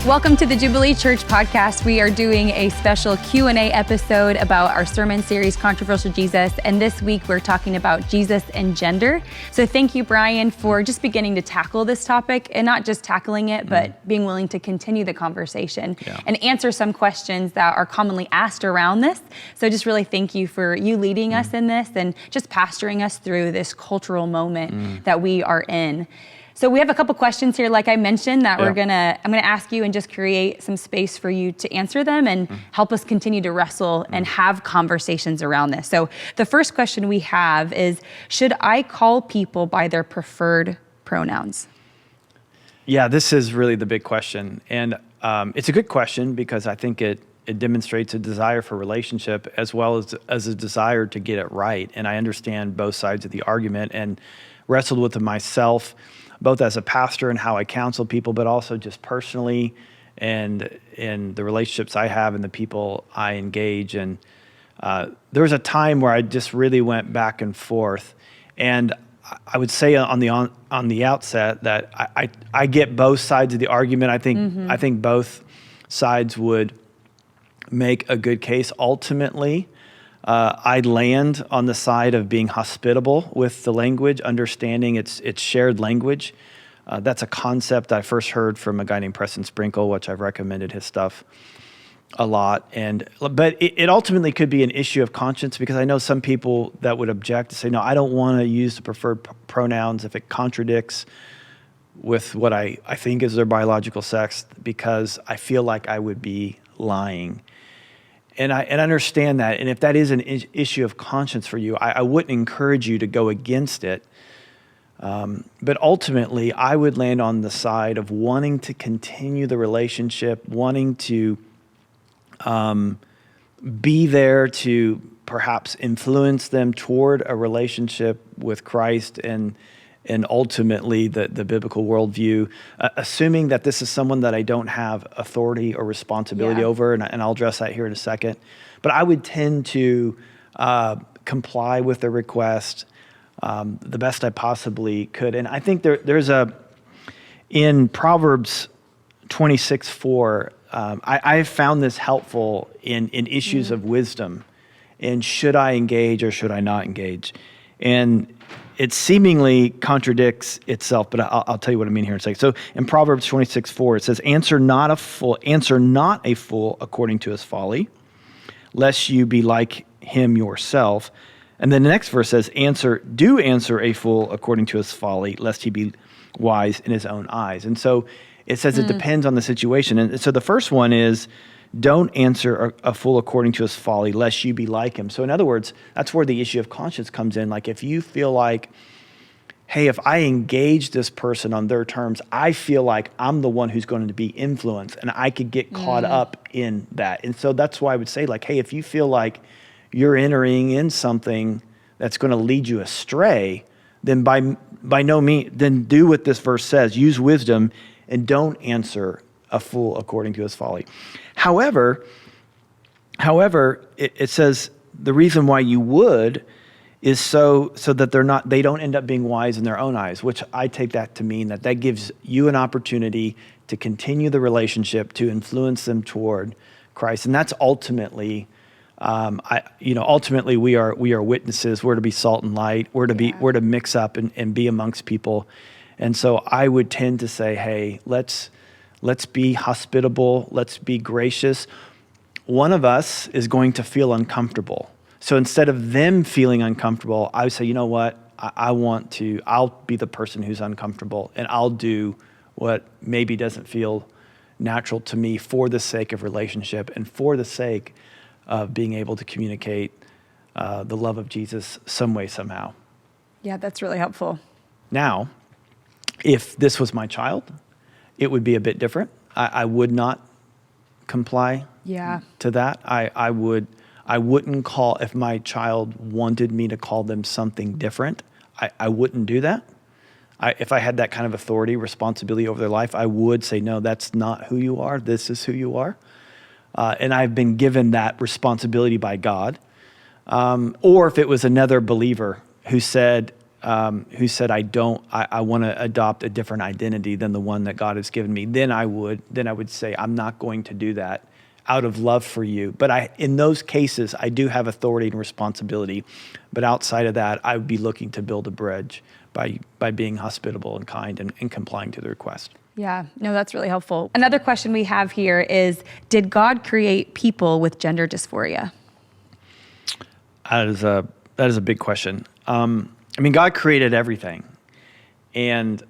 Welcome to the Jubilee Church podcast. We are doing a special Q&A episode about our sermon series, Controversial Jesus. And this week we're talking about Jesus and gender. So thank you, Bryan, for just beginning to tackle this topic and not just tackling it, but being willing to continue the conversation and answer some questions that are commonly asked around this. So just really thank you for you leading us in this and just pastoring us through this cultural moment that we are in. So we have a couple questions here, like I mentioned, that I'm gonna ask you and just create some space for you to answer them and help us continue to wrestle and have conversations around this. So the first question we have is, should I call people by their preferred pronouns? Yeah, this is really the big question. And it's a good question because I think it demonstrates a desire for relationship as well as a desire to get it right. And I understand both sides of the argument and wrestled with it myself, both as a pastor and how I counsel people, but also just personally and in the relationships I have and the people I engage. And there was a time where I just really went back and forth. And I would say on the outset that I get both sides of the argument. I think both sides would make a good case. Ultimately, I'd land on the side of being hospitable with the language, understanding it's shared language. That's a concept I first heard from a guy named Preston, which I've recommended his stuff a lot. But it ultimately could be an issue of conscience because I know some people that would object to say, no, I don't want to use the preferred pronouns if it contradicts with what I think is their biological sex because I feel like I would be lying. And I understand that. And if that is an issue of conscience for you, I wouldn't encourage you to go against it. But ultimately, I would land on the side of wanting to continue the relationship, wanting to be there to perhaps influence them toward a relationship with Christ and ultimately the biblical worldview, assuming that this is someone that I don't have authority or responsibility over, and I'll address that here in a second. But I would tend to comply with the request the best I possibly could. And I think there's in Proverbs 26:4, I found this helpful in issues of wisdom, and should I engage or should I not engage? And it seemingly contradicts itself, but I'll tell you what I mean here in a second. So in Proverbs 26:4, it says, answer not a fool according to his folly, lest you be like him yourself. And then the next verse says, do answer a fool according to his folly, lest he be wise in his own eyes. And so it says it depends on the situation. And so the first one is, don't answer a fool according to his folly, lest you be like him. So in other words, that's where the issue of conscience comes in. Like if you feel like, hey, if I engage this person on their terms, I feel like I'm the one who's going to be influenced and I could get caught up in that. And so that's why I would say like, hey, if you feel like you're entering in something that's going to lead you astray, then by no means, then do what this verse says, use wisdom and don't answer a fool according to his folly. However, it says the reason why you would is so that they don't end up being wise in their own eyes, which I take that to mean that gives you an opportunity to continue the relationship, to influence them toward Christ, and that's ultimately, ultimately we are witnesses. We're to be salt and light. We're to mix up and be amongst people, and so I would tend to say, hey, let's be hospitable. Let's be gracious. One of us is going to feel uncomfortable. So instead of them feeling uncomfortable, I would say, you know what? I'll be the person who's uncomfortable and I'll do what maybe doesn't feel natural to me for the sake of relationship and for the sake of being able to communicate the love of Jesus some way, somehow. Yeah, that's really helpful. Now, if this was my child, it would be a bit different. I would not comply to that. I wouldn't call, if my child wanted me to call them something different, I wouldn't do that. If I had that kind of authority, responsibility over their life, I would say, no, that's not who you are. This is who you are. And I've been given that responsibility by God. Or if it was another believer who said, who said, I want to adopt a different identity than the one that God has given me, then I would say, I'm not going to do that out of love for you. But in those cases, I do have authority and responsibility. But outside of that, I would be looking to build a bridge by being hospitable and kind and complying to the request. Yeah, no, that's really helpful. Another question we have here is, did God create people with gender dysphoria? That is a big question. God created everything. And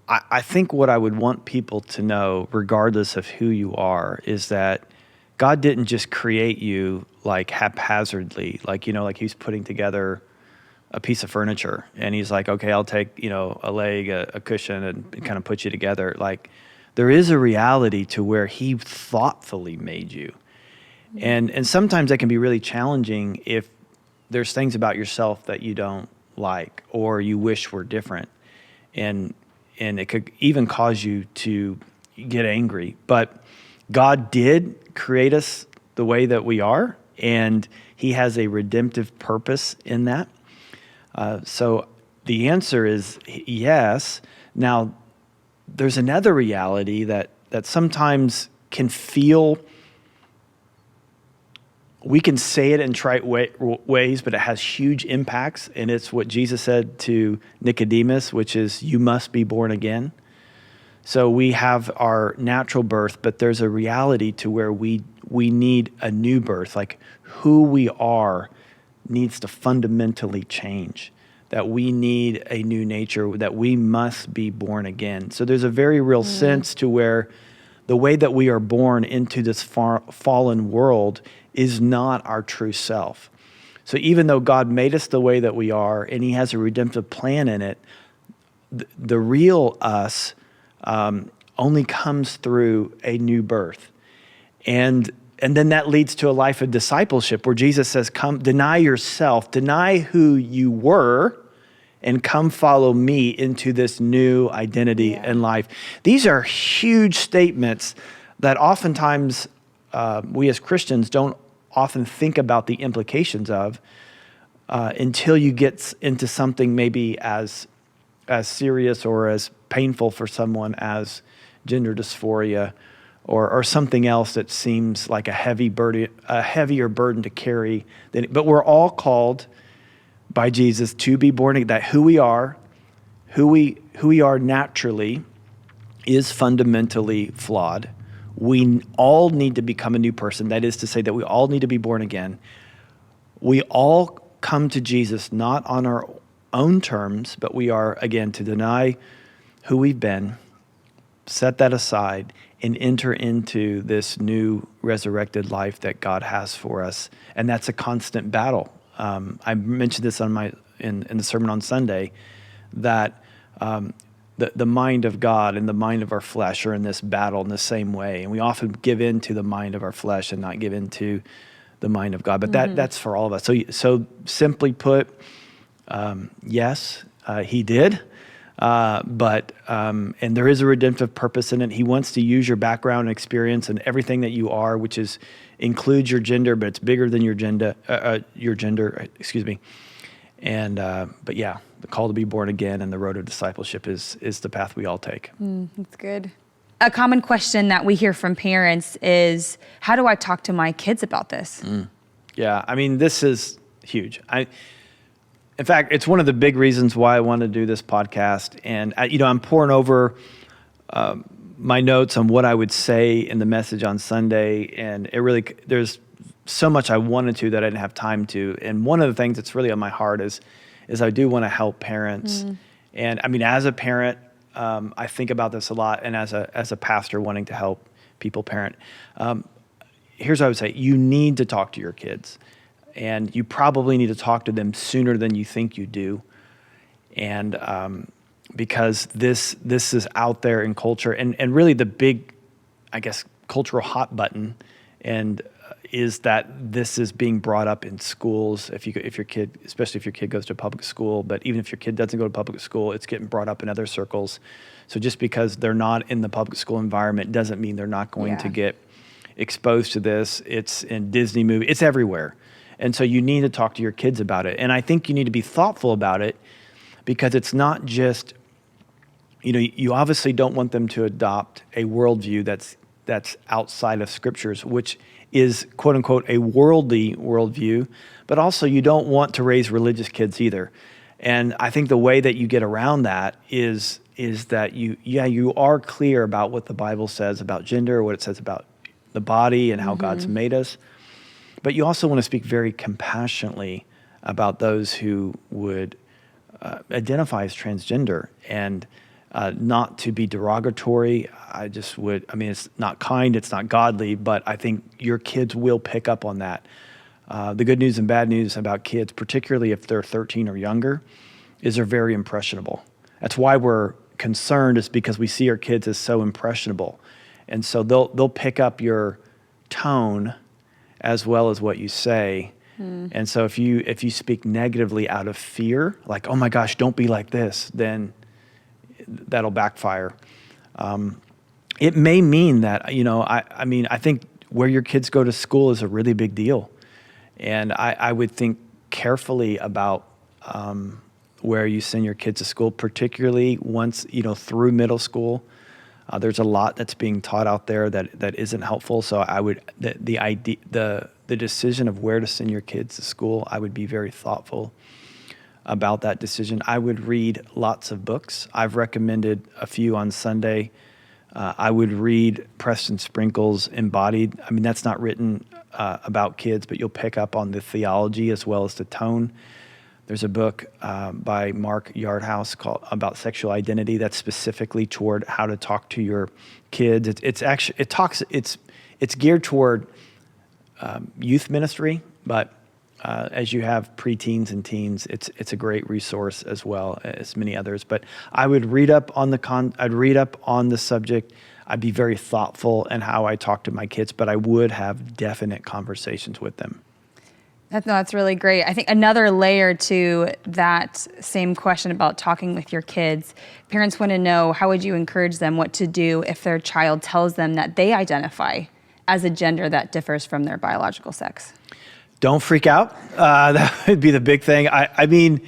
I think what I would want people to know, regardless of who you are, is that God didn't just create you like haphazardly, like he's putting together a piece of furniture and he's like, okay, I'll take, a leg, a cushion and kind of put you together. Like there is a reality to where he thoughtfully made you. And sometimes that can be really challenging if there's things about yourself that you don't like or you wish were different. And it could even cause you to get angry. But God did create us the way that we are, and he has a redemptive purpose in that. So the answer is yes. Now, there's another reality that sometimes can feel, we can say it in trite ways, but it has huge impacts. And it's what Jesus said to Nicodemus, which is, you must be born again. So we have our natural birth, but there's a reality to where we need a new birth. Like who we are needs to fundamentally change, that we need a new nature, that we must be born again. So there's a very real sense to where the way that we are born into this fallen world is not our true self. So even though God made us the way that we are, and he has a redemptive plan in it, the real us only comes through a new birth. And then that leads to a life of discipleship where Jesus says, come, deny yourself, deny who you were, and come follow me into this new identity and life. These are huge statements that oftentimes we as Christians don't often think about the implications of until you get into something maybe as serious or as painful for someone as gender dysphoria or something else that seems like a heavier burden to carry. But we're all called by Jesus to be born again, that who we are naturally is fundamentally flawed. We all need to become a new person. That is to say that we all need to be born again. We all come to Jesus not on our own terms, but we are, again, to deny who we've been, set that aside, and enter into this new resurrected life that God has for us. And that's a constant battle. I mentioned this in the sermon on Sunday, that the mind of God and the mind of our flesh are in this battle in the same way. And we often give in to the mind of our flesh and not give in to the mind of God. But that's for all of us. So simply put, yes, he did. But there is a redemptive purpose in it. He wants to use your background and experience and everything that you are, which includes your gender, but it's bigger than your gender, excuse me. And, but yeah, the call to be born again and the road of discipleship is the path we all take. That's good. A common question that we hear from parents is, how do I talk to my kids about this? Yeah, this is huge. In fact, it's one of the big reasons why I want to do this podcast. And, I'm pouring over my notes on what I would say in the message on Sunday. And there's so much I wanted to that I didn't have time to. And one of the things that's really on my heart is I do want to help parents. And as a parent, I think about this a lot. And as a pastor wanting to help people parent, here's what I would say. You need to talk to your kids. And you probably need to talk to them sooner than you think you do. And because this is out there in culture. And really the big, I guess, cultural hot button is that this is being brought up in schools. If your kid, especially if your kid goes to public school, but even if your kid doesn't go to public school, it's getting brought up in other circles. So just because they're not in the public school environment doesn't mean they're not going to get exposed to this. It's in Disney movies. It's everywhere. And so you need to talk to your kids about it. And I think you need to be thoughtful about it because it's not just, you obviously don't want them to adopt a worldview that's outside of scriptures, which is quote unquote a worldly worldview, but also you don't want to raise religious kids either. And I think the way that you get around that is that you are clear about what the Bible says about gender, what it says about the body and how God's made us. But you also want to speak very compassionately about those who would identify as transgender, and not to be derogatory. It's not kind, it's not godly, but I think your kids will pick up on that. The good news and bad news about kids, particularly if they're 13 or younger, is they're very impressionable. That's why we're concerned, is because we see our kids as so impressionable. And so they'll pick up your tone as well as what you say. And so if you speak negatively out of fear, like, oh my gosh, don't be like this, then that'll backfire. It may mean that, I think where your kids go to school is a really big deal. And I would think carefully about where you send your kids to school, particularly once, through middle school. There's a lot that's being taught out there that isn't helpful. So I would, the decision of where to send your kids to school, I would be very thoughtful about that decision. I would read lots of books. I've recommended a few on Sunday. I would read Preston Sprinkle's Embodied. I mean, that's not written about kids, but you'll pick up on the theology as well as the tone. There's a book by Mark Yardhouse about sexual identity that's specifically toward how to talk to your kids. It's geared toward youth ministry, but as you have preteens and teens, it's a great resource as well as many others. But I would read up on the subject. I'd be very thoughtful in how I talk to my kids, but I would have definite conversations with them. That's really great. I think another layer to that same question about talking with your kids, parents want to know, how would you encourage them what to do if their child tells them that they identify as a gender that differs from their biological sex? Don't freak out. That would be the big thing. I mean,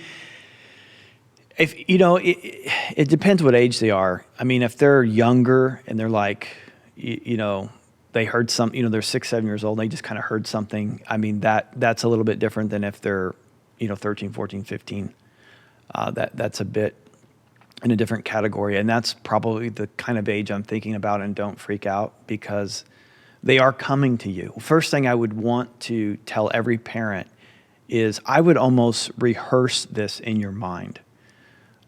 if it depends what age they are. I mean, if they're younger and they're like, they heard something, they're 6, 7 years old, and they just kind of heard something. I mean, that's a little bit different than if they're, 13, 14, 15. That's a bit in a different category. And that's probably the kind of age I'm thinking about. And don't freak out, because they are coming to you. First thing I would want to tell every parent is I would almost rehearse this in your mind.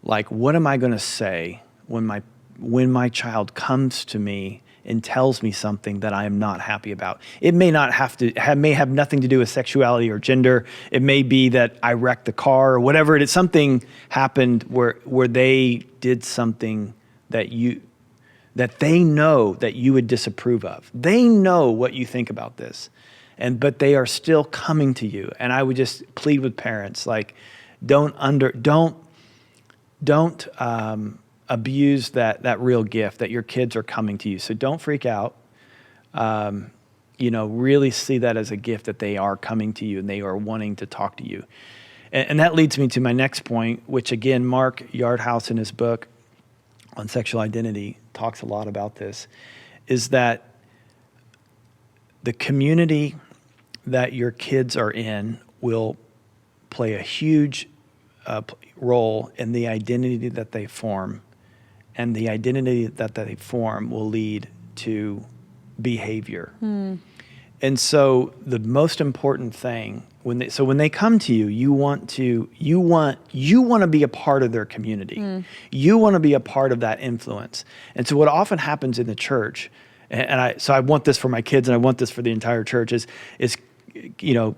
Like, what am I going to say when my child comes to me and tells me something that I am not happy about? It may may have nothing to do with sexuality or gender. It may be that I wrecked the car or whatever it is. Something happened where they did something that they know that you would disapprove of. They know what you think about this, but they are still coming to you. And I would just plead with parents, like, don't abuse that real gift that your kids are coming to you. So don't freak out. Really see that as a gift that they are coming to you and they are wanting to talk to you. And that leads me to my next point, which again, Mark Yardhouse in his book on sexual identity talks a lot about this, is that the community that your kids are in will play a huge role in the identity that they form, and the identity that they form will lead to behavior. And so the most important thing when they come to you, you want to be a part of their community. You want to be a part of that influence. And so what often happens in the church, and I want this for my kids and I want this for the entire church, is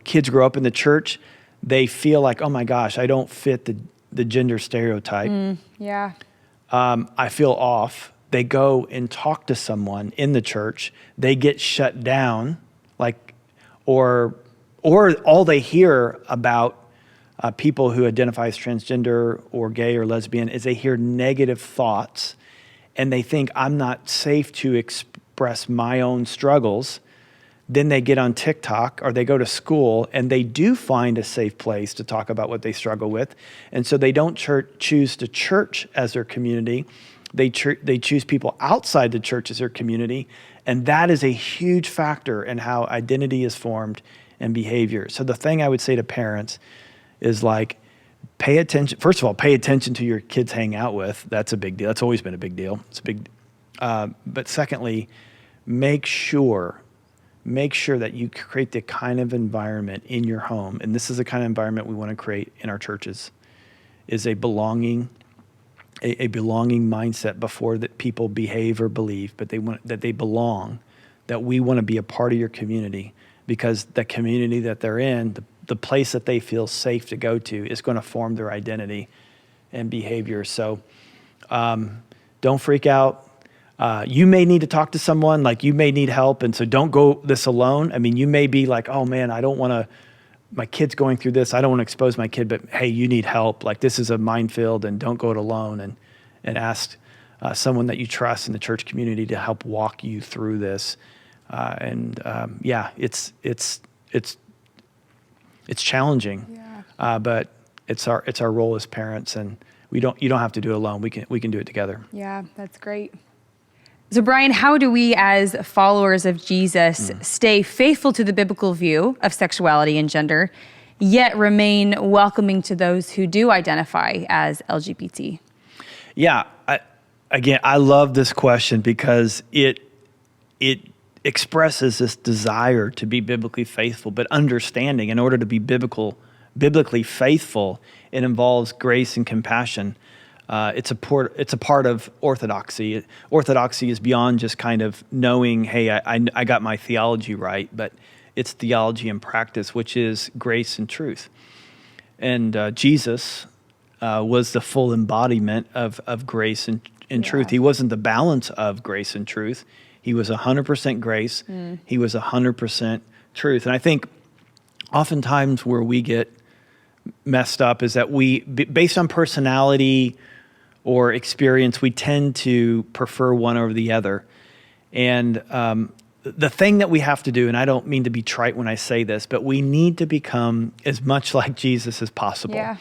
kids grow up in the church, they feel like, oh my gosh, I don't fit the gender stereotype. Yeah. I feel off. They go and talk to someone in the church. They get shut down, or all they hear about people who identify as transgender or gay or lesbian is they hear negative thoughts, and they think, I'm not safe to express my own struggles then they get on TikTok or they go to school and they do find a safe place to talk about what they struggle with. And so they don't choose the church as their community. They choose people outside the church as their community. And that is a huge factor in how identity is formed and behavior. So the thing I would say to parents is like, pay attention. First of all, pay attention to your kids hang out with. That's a big deal. That's always been a big deal. It's a big, but secondly, make sure that you create the kind of environment in your home. And this is the kind of environment we want to create in our churches, is a belonging mindset before that people behave or believe, but that they belong, that we want to be a part of your community, because the community that they're in, the place that they feel safe to go to, is going to form their identity and behavior. So don't freak out. You may need to talk to someone, like you may need help, and so don't go this alone. I mean, you may be like, oh man, my kid's going through this, I don't want to expose my kid, but hey, you need help. Like, this is a minefield, and don't go it alone, and ask someone that you trust in the church community to help walk you through this. It's challenging, but it's our role as parents, and you don't have to do it alone. We can do it together. Yeah, that's great. So Bryan, how do we as followers of Jesus stay faithful to the biblical view of sexuality and gender, yet remain welcoming to those who do identify as LGBT? Yeah, I love this question because it expresses this desire to be biblically faithful, but understanding in order to be biblically faithful, it involves grace and compassion. It's a part of orthodoxy. Orthodoxy is beyond just kind of knowing, hey, I got my theology right, but it's theology and practice, which is grace and truth. And Jesus was the full embodiment of grace and truth. He wasn't the balance of grace and truth. He was 100% grace. He was 100% truth. And I think oftentimes where we get messed up is that based on personality or experience, we tend to prefer one over the other. And the thing that we have to do, and I don't mean to be trite when I say this, but we need to become as much like Jesus as possible. Yeah.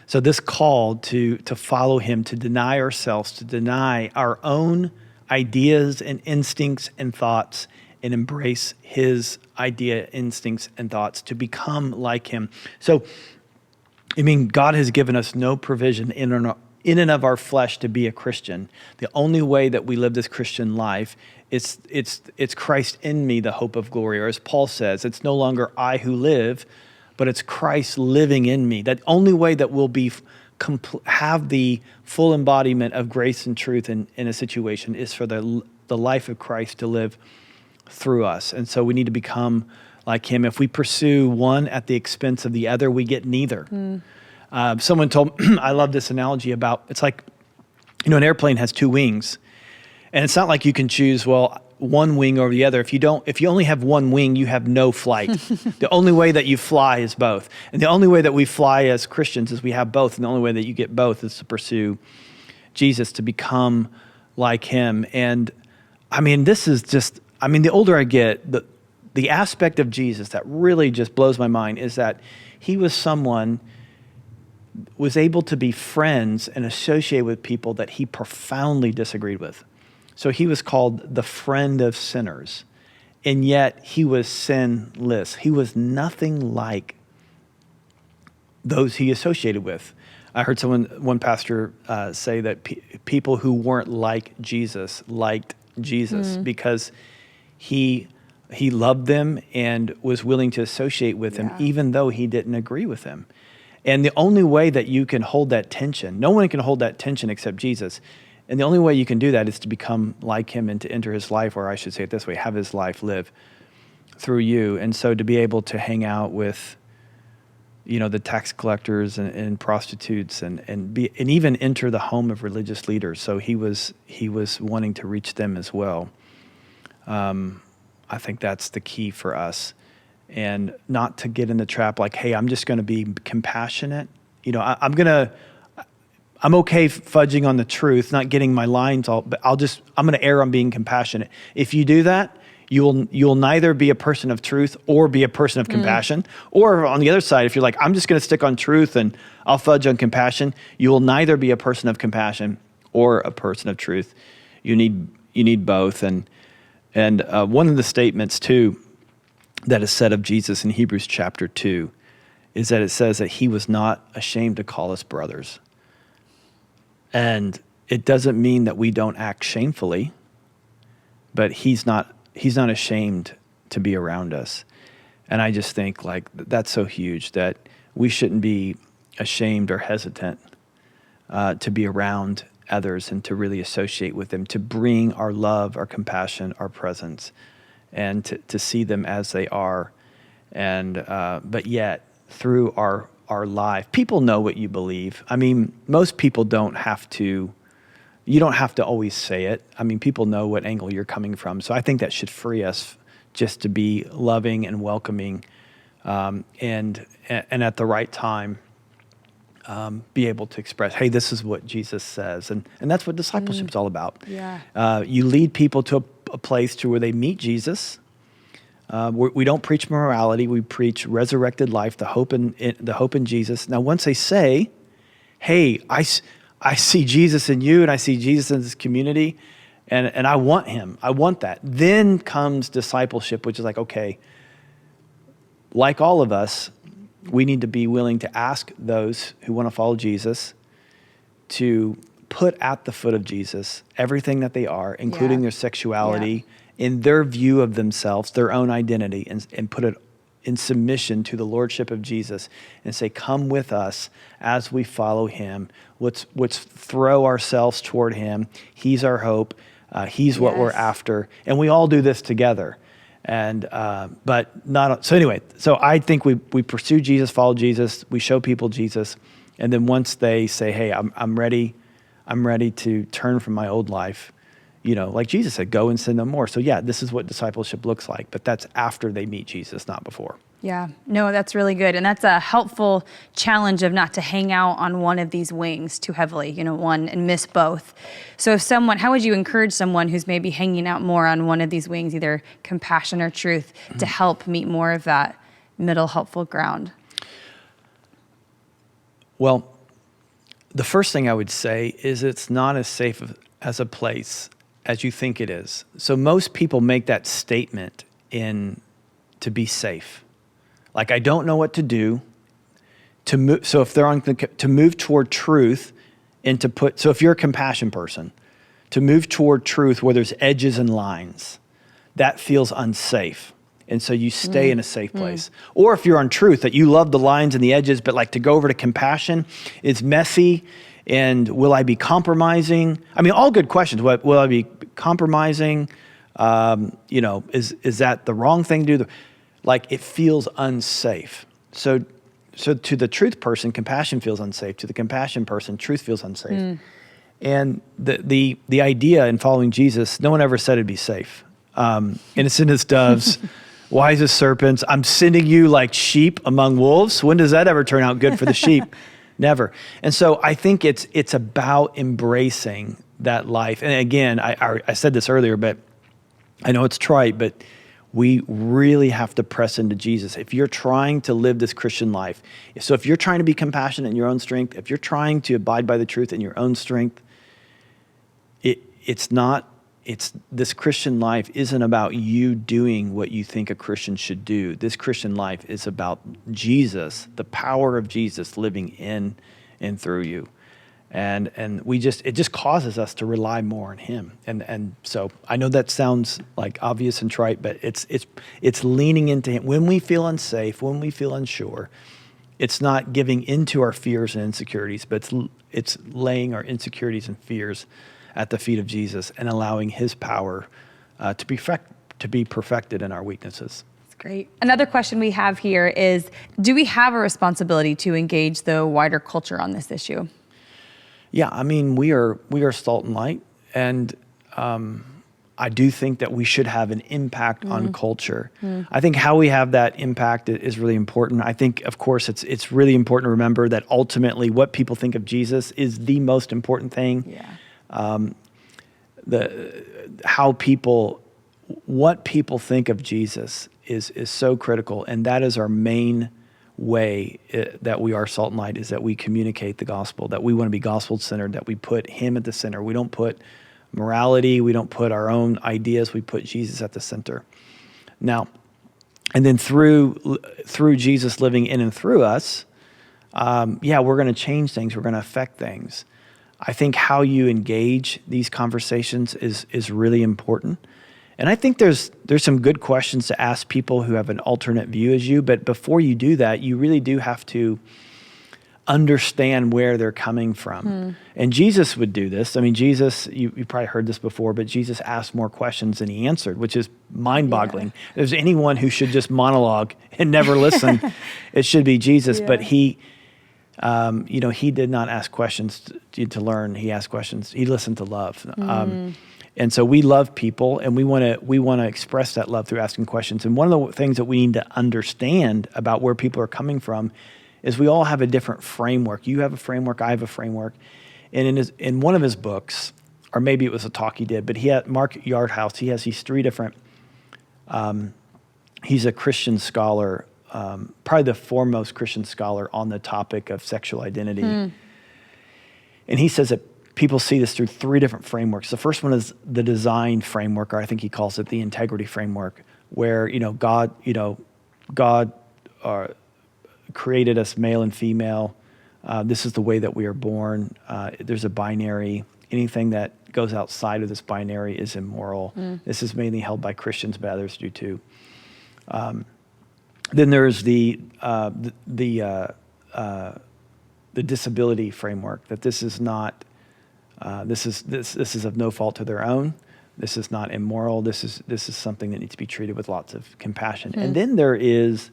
So this call to follow him, to deny ourselves, to deny our own ideas and instincts and thoughts, and embrace his idea, instincts, and thoughts, to become like him. So, I mean, God has given us no provision in and of our flesh to be a Christian. The only way that we live this Christian life, it's Christ in me, the hope of glory. Or as Paul says, it's no longer I who live, but it's Christ living in me. That only way that we'll have the full embodiment of grace and truth in a situation is for the life of Christ to live through us. And so we need to become like him. If we pursue one at the expense of the other, we get neither. Someone told me, I love this analogy about, it's like, an airplane has two wings, and it's not like you can choose, one wing over the other. If you only have one wing, you have no flight. The only way that you fly is both. And the only way that we fly as Christians is we have both. And the only way that you get both is to pursue Jesus, to become like him. And I mean, the older I get, the aspect of Jesus that really just blows my mind is that he was able to be friends and associate with people that he profoundly disagreed with. So he was called the friend of sinners, and yet he was sinless. He was nothing like those he associated with. I heard one pastor say that people who weren't like Jesus liked Jesus because he loved them and was willing to associate with them, even though he didn't agree with them. And the only way that you can hold that tension, no one can hold that tension except Jesus. And the only way you can do that is to become like him and to enter his life, or I should say it this way, have his life live through you. And so to be able to hang out with, the tax collectors and prostitutes and even enter the home of religious leaders. So he was wanting to reach them as well. I think that's the key for us. And not to get in the trap like, hey, I'm just going to be compassionate. I'm okay fudging on the truth, not getting my lines all, but I'm going to err on being compassionate. If you do that, You'll neither be a person of truth or be a person of compassion. Or on the other side, if you're like, I'm just going to stick on truth and I'll fudge on compassion, you will neither be a person of compassion or a person of truth. You need both. And one of the statements too that is said of Jesus in Hebrews chapter 2 is that it says that he was not ashamed to call us brothers. And it doesn't mean that we don't act shamefully, but he's not ashamed to be around us. And I just think like that's so huge that we shouldn't be ashamed or hesitant to be around others and to really associate with them, to bring our love, our compassion, our presence, and to see them as they are. And but yet through our life, people know what you believe. I mean, most people you don't have to always say it. I mean, people know what angle you're coming from. So I think that should free us just to be loving and welcoming, and at the right time, be able to express, hey, this is what Jesus says. And that's what discipleship is all about. Yeah. You lead people to a place to where they meet Jesus. We don't preach morality. We preach resurrected life, the hope in Jesus. Now, once they say, hey, I see Jesus in you and I see Jesus in this community and I want him. I want that. Then comes discipleship, which is like, okay, like all of us, we need to be willing to ask those who want to follow Jesus to put at the foot of Jesus everything that they are, including their sexuality, in their view of themselves, their own identity, and put it in submission to the lordship of Jesus and say, come with us as we follow him. Let's throw ourselves toward him. He's our hope. He's what we're after. And we all do this together. And but not so anyway. So I think we pursue Jesus, follow Jesus. We show people Jesus, and then once they say, "Hey, I'm ready to turn from my old life," like Jesus said, "Go and sin no more." So yeah, this is what discipleship looks like. But that's after they meet Jesus, not before. Yeah, no, that's really good. And that's a helpful challenge of not to hang out on one of these wings too heavily, one and miss both. So how would you encourage someone who's maybe hanging out more on one of these wings, either compassion or truth, to help meet more of that middle helpful ground? Well, the first thing I would say is it's not as safe as a place as you think it is. So most people make that statement to be safe. Like, I don't know what to do to move. So if they're to move toward truth and so if you're a compassion person, to move toward truth where there's edges and lines, that feels unsafe. And so you stay in a safe place. Or if you're on truth, that you love the lines and the edges, but like to go over to compassion is messy. And will I be compromising? I mean, all good questions. Will I be compromising? Is that the wrong thing to do? Like, it feels unsafe. So to the truth person, compassion feels unsafe. To the compassion person, truth feels unsafe. And the idea in following Jesus, no one ever said it'd be safe. Innocent as doves, wise as serpents. I'm sending you like sheep among wolves. When does that ever turn out good for the sheep? Never. And so I think it's about embracing that life. And again, I said this earlier, but I know it's trite, but we really have to press into Jesus. If you're trying to live this Christian life, if you're trying to be compassionate in your own strength, if you're trying to abide by the truth in your own strength, this Christian life isn't about you doing what you think a Christian should do. This Christian life is about Jesus, the power of Jesus living in and through you. And it just causes us to rely more on him. And so I know that sounds like obvious and trite, but it's leaning into him. When we feel unsafe, when we feel unsure, it's not giving into our fears and insecurities, but it's laying our insecurities and fears at the feet of Jesus and allowing his power to be perfected in our weaknesses. That's great. Another question we have here is, do we have a responsibility to engage the wider culture on this issue? Yeah, I mean, we are salt and light, and I do think that we should have an impact on culture. I think how we have that impact is really important. I think, of course, it's really important to remember that ultimately what people think of Jesus is the most important thing. Yeah. How people what people think of Jesus is so critical, and that is our main way that we are salt and light, is that we communicate the gospel, that we want to be gospel-centered, that we put him at the center. We don't put morality, we don't put our own ideas, we put Jesus at the center. Now, and then through Jesus living in and through us, we're going to change things, we're going to affect things. I think how you engage these conversations is really important. And I think there's some good questions to ask people who have an alternate view as you, but before you do that, you really do have to understand where they're coming from. And Jesus would do this. I mean, Jesus, you probably heard this before, but Jesus asked more questions than he answered, which is mind-boggling. If there's anyone who should just monologue and never listen, it should be Jesus. But he did not ask questions to learn. He asked questions. He listened to love. And so we love people, and we want to express that love through asking questions. And one of the things that we need to understand about where people are coming from is we all have a different framework. You have a framework, I have a framework. And in one of his books, or maybe it was a talk he did, but he had Mark Yardhouse, he has these three different, he's a Christian scholar, probably the foremost Christian scholar on the topic of sexual identity. And he says that people see this through three different frameworks. The first one is the design framework, or I think he calls it the integrity framework, where God created us male and female. This is the way that we are born. There's a binary. Anything that goes outside of this binary is immoral. This is mainly held by Christians, but others do too. Then there's the disability framework, that this is not. This is of no fault of their own. This is not immoral. This is something that needs to be treated with lots of compassion. And then there is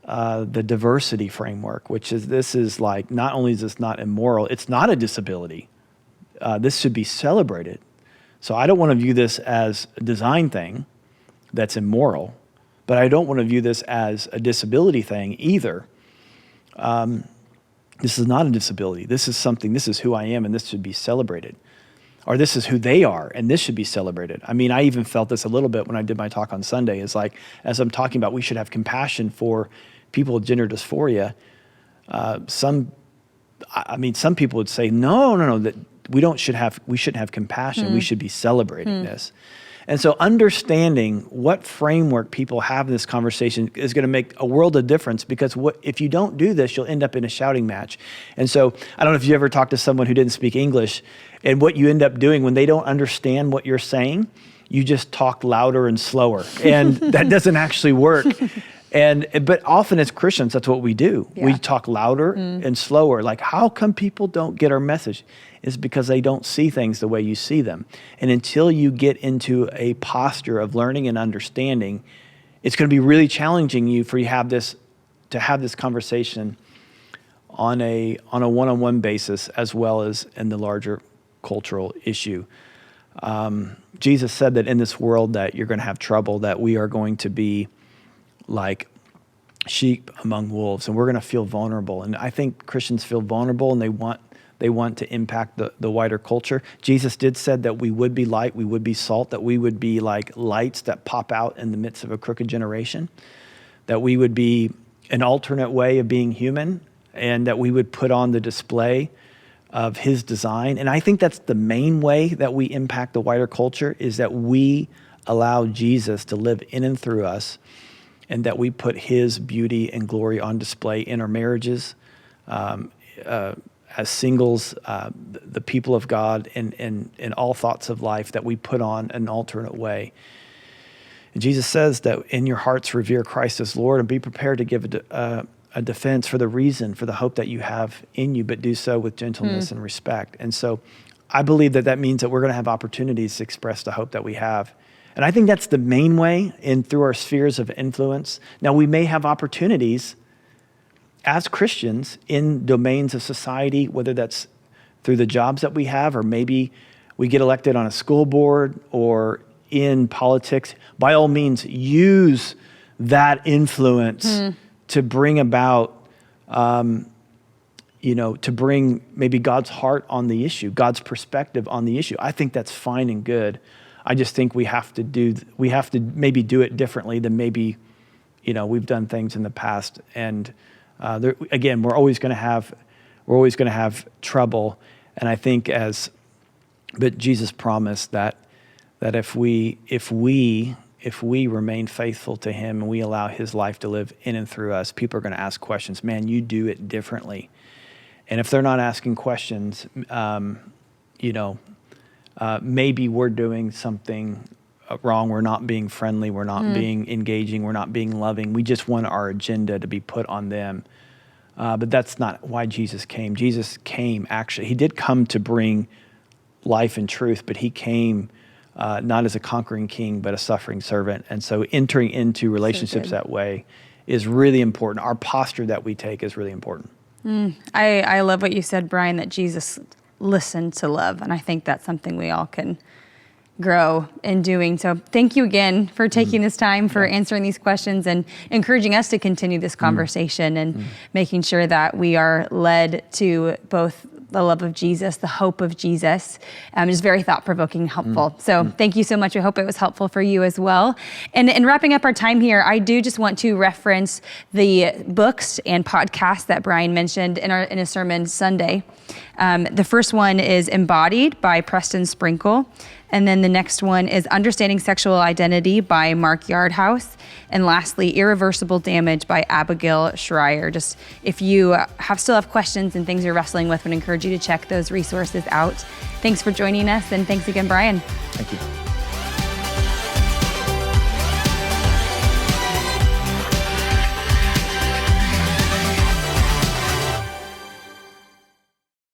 the diversity framework, which is, this is like, not only is this not immoral, it's not a disability. This should be celebrated. So I don't want to view this as a design thing that's immoral, but I don't want to view this as a disability thing either. This is not a disability. This is who I am, and this should be celebrated. Or this is who they are, and this should be celebrated. I mean, I even felt this a little bit when I did my talk on Sunday. It's like, as I'm talking about, we should have compassion for people with gender dysphoria. Some people would say, no, that we shouldn't have compassion. We should be celebrating this. And so understanding what framework people have in this conversation is going to make a world of difference, because if you don't do this, you'll end up in a shouting match. And so I don't know if you ever talked to someone who didn't speak English, and what you end up doing when they don't understand what you're saying, you just talk louder and slower, and that doesn't actually work. But often as Christians, that's what we do. Yeah. We talk louder and slower. Like, how come people don't get our message? It's because they don't see things the way you see them. And until you get into a posture of learning and understanding, it's going to be really challenging you to have this conversation on a one-on-one basis, as well as in the larger cultural issue. Jesus said that in this world that you're going to have trouble, that we are going to be like sheep among wolves, and we're going to feel vulnerable. And I think Christians feel vulnerable, and they want to impact the wider culture. Jesus did said that we would be light, we would be salt, that we would be like lights that pop out in the midst of a crooked generation, that we would be an alternate way of being human, and that we would put on the display of his design. And I think that's the main way that we impact the wider culture, is that we allow Jesus to live in and through us, and that we put his beauty and glory on display in our marriages, as singles, the people of God, and in all thoughts of life, that we put on an alternate way. And Jesus says that in your hearts revere Christ as Lord, and be prepared to give a defense for the hope that you have in you, but do so with gentleness and respect. And so I believe that means that we're going to have opportunities to express the hope that we have. And I think that's the main way, through our spheres of influence. Now, we may have opportunities as Christians in domains of society, whether that's through the jobs that we have, or maybe we get elected on a school board or in politics. By all means, use that influence to bring about, to bring maybe God's heart on the issue, God's perspective on the issue. I think that's fine and good. I just think we have to maybe do it differently than maybe, we've done things in the past. And again, we're always going to have trouble. And I think but Jesus promised that if we remain faithful to him and we allow his life to live in and through us, people are going to ask questions. Man, you do it differently. And if they're not asking questions, maybe we're doing something wrong. We're not being friendly. We're not being engaging. We're not being loving. We just want our agenda to be put on them. But that's not why Jesus came. Jesus came, actually. He did come to bring life and truth, but he came not as a conquering king, but a suffering servant. And so entering into relationships that way is really important. Our posture that we take is really important. I love what you said, Bryan, that Jesus listened to love. And I think that's something we all can grow in doing. So thank you again for taking this time, for answering these questions and encouraging us to continue this conversation and making sure that we are led to both the love of Jesus, the hope of Jesus. It's very thought-provoking and helpful. So thank you so much. I hope it was helpful for you as well. And in wrapping up our time here, I do just want to reference the books and podcasts that Bryan mentioned in a sermon Sunday. The first one is Embodied by Preston Sprinkle. And then the next one is Understanding Sexual Identity by Mark Yardhouse. And lastly, Irreversible Damage by Abigail Shrier. Just if you still have questions and things you're wrestling with, I would encourage you to check those resources out. Thanks for joining us, and thanks again, Bryan. Thank you.